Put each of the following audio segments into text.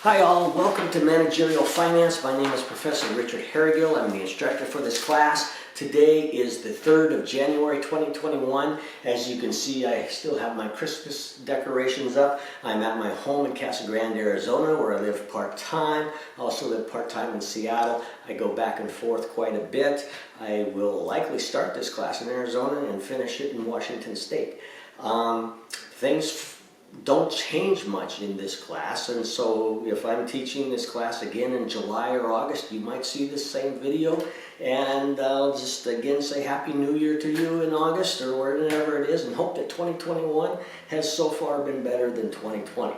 Hi all, welcome to Managerial Finance. My name is Professor Richard Harrigill. I'm the instructor for this class. Today is the 3rd of January 2021. As you can see, I still have my Christmas decorations up. I'm at my home in Casa Grande, Arizona, where I live part-time. I also live part-time in Seattle. I go back and forth quite a bit. I will likely start this class in Arizona and finish it in Washington State. Things don't change much in this class, and so if I'm teaching this class again in July or August, you might see this same video, and I'll just again say Happy New Year to you in August or whenever it is, and hope that 2021 has so far been better than 2020.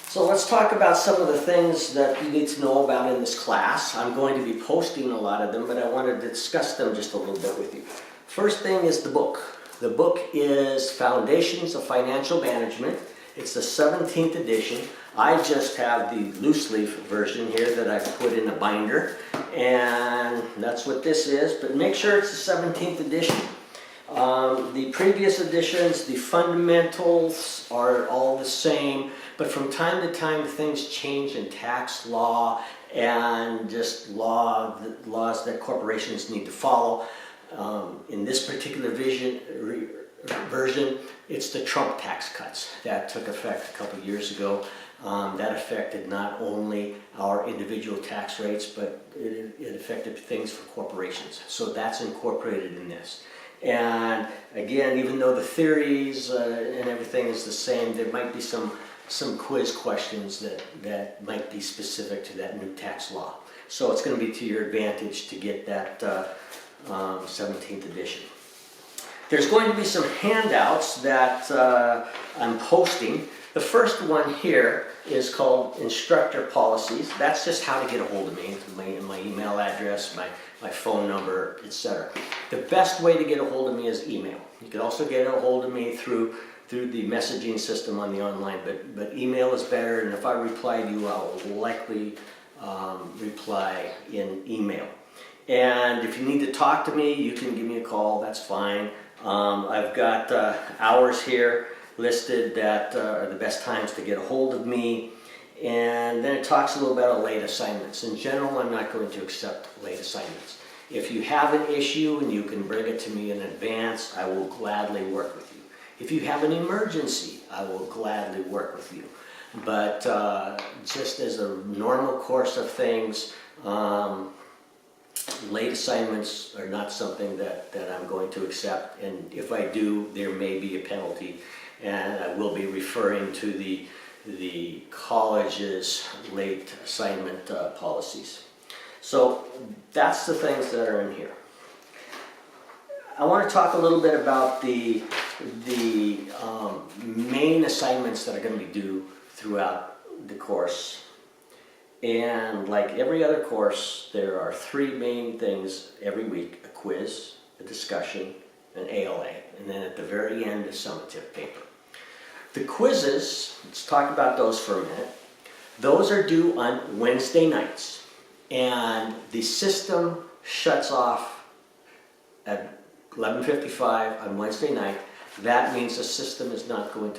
So let's talk about some of the things that you need to know about in this class. I'm going to be posting a lot of them, but I want to discuss them just a little bit with you. First thing is the book. The book is Foundations of Financial Management. It's the 17th edition. I just have the loose leaf version here that I've put in a binder, and that's what this is, but make sure it's the 17th edition. The previous editions, the fundamentals are all the same, but from time to time things change in tax law and just laws that corporations need to follow. In this particular version, it's the Trump tax cuts that took effect a couple years ago. That affected not only our individual tax rates, but it affected things for corporations. So that's incorporated in this. And again, even though the theories and everything is the same, there might be some quiz questions that might be specific to that new tax law. So it's going to be to your advantage to get that 17th edition. There's going to be some handouts that I'm posting. The first one here is called Instructor Policies. That's just how to get a hold of me, my email address, my phone number, etc. The best way to get a hold of me is email. You can also get a hold of me through the messaging system on the online, but email is better, and if I reply to you, I'll likely reply in email. And if you need to talk to me, you can give me a call, that's fine. I've got hours here listed that are the best times to get a hold of me. And then it talks a little about late assignments. In general, I'm not going to accept late assignments. If you have an issue and you can bring it to me in advance, I will gladly work with you. If you have an emergency, I will gladly work with you. But just as a normal course of things, late assignments are not something that I'm going to accept, and if I do, there may be a penalty, and I will be referring to the college's late assignment policies. So that's the things that are in here. I want to talk a little bit about the main assignments that are going to be due throughout the course. And like every other course, there are 3 main things every week: a quiz, a discussion, an ALA, and then at the very end, a summative paper. The quizzes, let's talk about those for a minute. Those are due on Wednesday nights, and the system shuts off at 11:55 on Wednesday night. That means the system is not going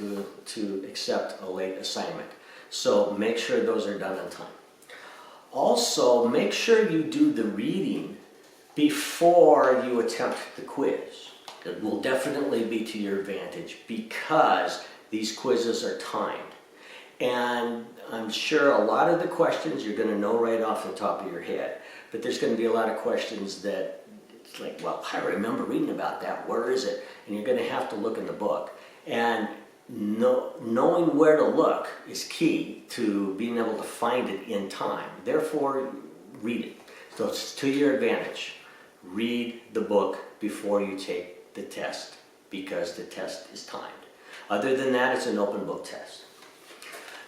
to accept a late assignment. So make sure those are done on time. Also, make sure you do the reading before you attempt the quiz. It will definitely be to your advantage because these quizzes are timed. And I'm sure a lot of the questions you're going to know right off the top of your head, but there's going to be a lot of questions that it's like, well, I remember reading about that, where is it? And you're going to have to look in the book. And knowing where to look is key to being able to find it in time. Therefore, read it. So it's to your advantage. Read the book before you take the test because the test is timed. Other than that, it's an open book test.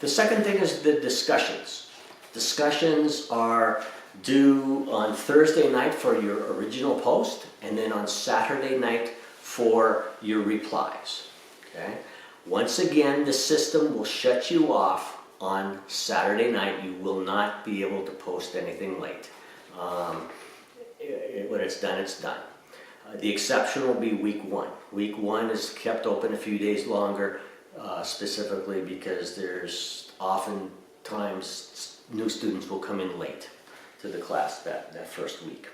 The second thing is the discussions. Discussions are due on Thursday night for your original post, and then on Saturday night for your replies. Okay? Once again, the system will shut you off on Saturday night. You will not be able to post anything late. When it's done, it's done. The exception will be week 1. Week 1 is kept open a few days longer, specifically because there's often times new students will come in late to the class that first week.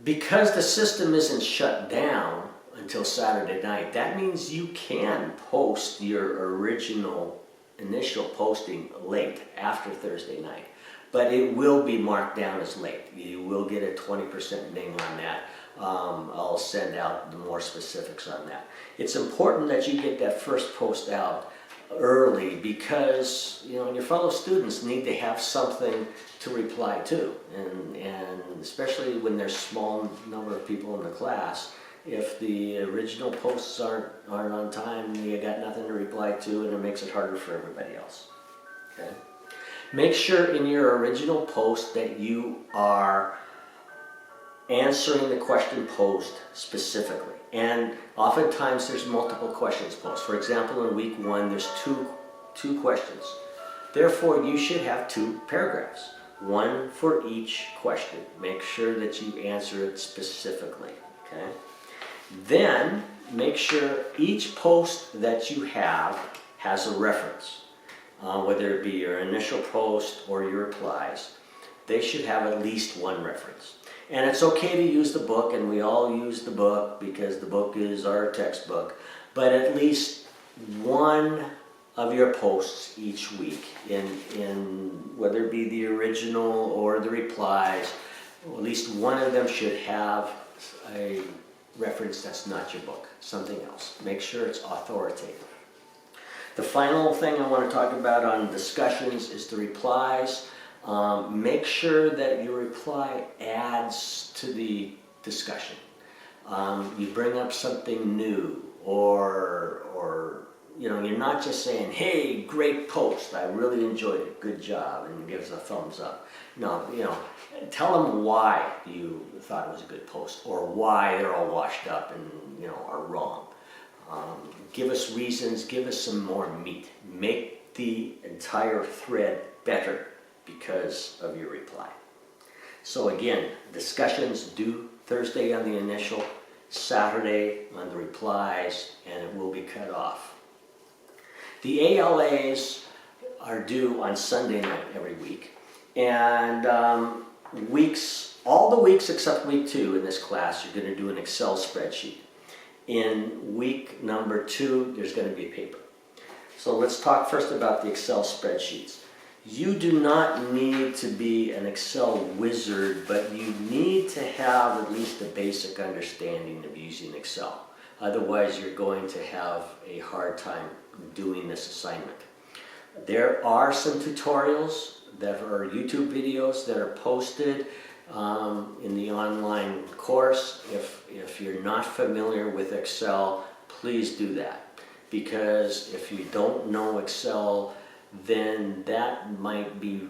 Because the system isn't shut down until Saturday night, that means you can post your original initial posting late after Thursday night. But it will be marked down as late. You will get a 20% ding on that. I'll send out the more specifics on that. It's important that you get that first post out early because your fellow students need to have something to reply to, and especially when there's small number of people in the class. If the original posts aren't on time, you got nothing to reply to, and it makes it harder for everybody else. Okay? Make sure in your original post that you are answering the question posed specifically. And oftentimes there's multiple questions posed. For example, in week 1, there's two questions. Therefore, you should have 2 paragraphs, one for each question. Make sure that you answer it specifically. Okay? Then make sure each post that you have has a reference. Whether it be your initial post or your replies, they should have at least one reference. And it's okay to use the book, and we all use the book because the book is our textbook, but at least one of your posts each week, in whether it be the original or the replies, at least one of them should have a reference that's not your book, something else. Make sure it's authoritative. The final thing I want to talk about on discussions is the replies. Make sure that your reply adds to the discussion. You bring up something new, or you're not just saying, "Hey, great post, I really enjoyed it, good job," and gives a thumbs up. No, tell them why you thought it was a good post, or why they're all washed up and are wrong. Give us reasons, give us some more meat. Make the entire thread better because of your reply. So again, discussions due Thursday on the initial, Saturday on the replies, and it will be cut off. The ALAs are due on Sunday night every week, and all the weeks except week 2 in this class, you're going to do an Excel spreadsheet. In week number 2, there's going to be paper. So let's talk first about the Excel spreadsheets. You do not need to be an Excel wizard, but you need to have at least a basic understanding of using Excel. Otherwise, you're going to have a hard time doing this assignment. There are some tutorials that are YouTube videos that are posted in the online course. If you're not familiar with Excel, please do that. Because if you don't know Excel, then that might be,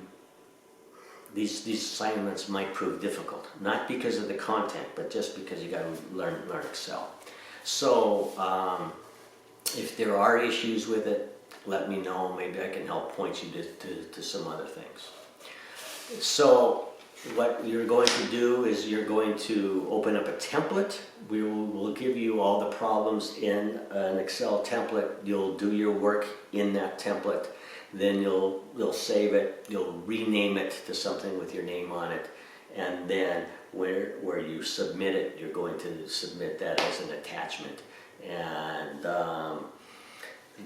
these assignments might prove difficult. Not because of the content, but just because you got to learn Excel. So if there are issues with it, let me know. Maybe I can help point you to some other things. So what you're going to do is you're going to open up a template. We'll give you all the problems in an Excel template. You'll do your work in that template. Then you'll save it. You'll rename it to something with your name on it. And then where you submit it, you're going to submit that as an attachment. And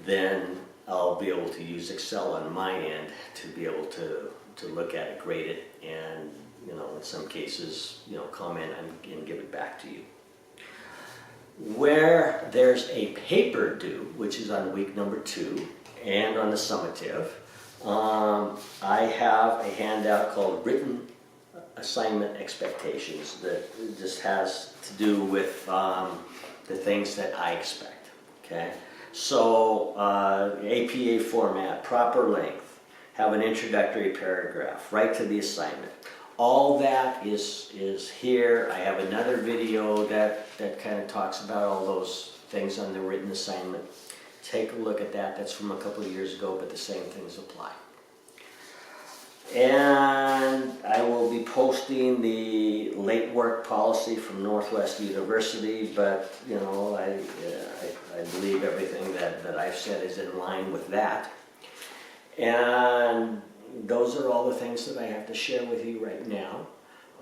then I'll be able to use Excel on my end to be able to look at it, grade it, and in some cases, comment and give it back to you. Where there's a paper due, which is on week number 2, and on the summative, I have a handout called Written Assignment Expectations that just has to do with the things that I expect. Okay, so APA format, proper length, have an introductory paragraph, right to the assignment. All that is here. I have another video that kind of talks about all those things on the written assignment. Take a look at that. That's from a couple of years ago, but the same things apply. And I will be posting the late work policy from Northwest University, but I believe everything that I've said is in line with that. And those are all the things that I have to share with you right now.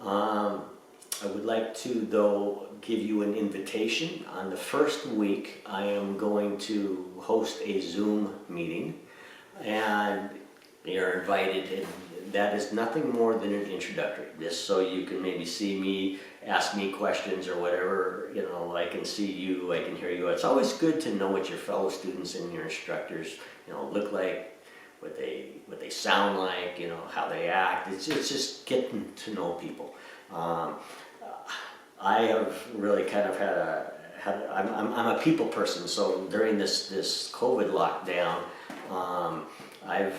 I would like to, though, give you an invitation. On the first week, I am going to host a Zoom meeting, and you're invited. And that is nothing more than an introductory, just so you can maybe see me, ask me questions or whatever. You know, I can see you, I can hear you. It's always good to know what your fellow students and your instructors, look like, what they sound like, how they act. It's just getting to know people. I have really kind of I'm a people person, so during this COVID lockdown, I've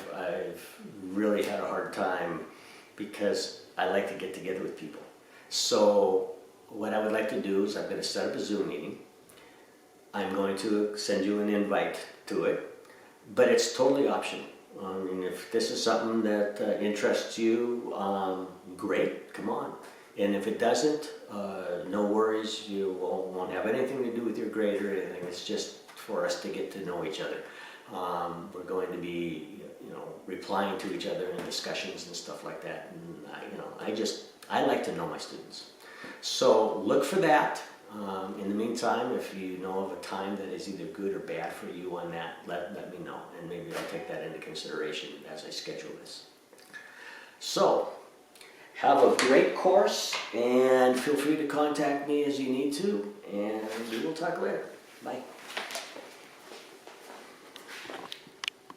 really had a hard time because I like to get together with people. So what I would like to do is I'm going to set up a Zoom meeting. I'm going to send you an invite to it, but it's totally optional. I mean, if this is something that interests you, great, come on. And if it doesn't, no worries, you won't have anything to do with your grade or anything. It's just for us to get to know each other. We're going to be, replying to each other in discussions and stuff like that. And I like to know my students. So look for that. In the meantime, if you know of a time that is either good or bad for you on that, let me know, and maybe I'll take that into consideration as I schedule this. So, have a great course, and feel free to contact me as you need to, and we will talk later. Bye.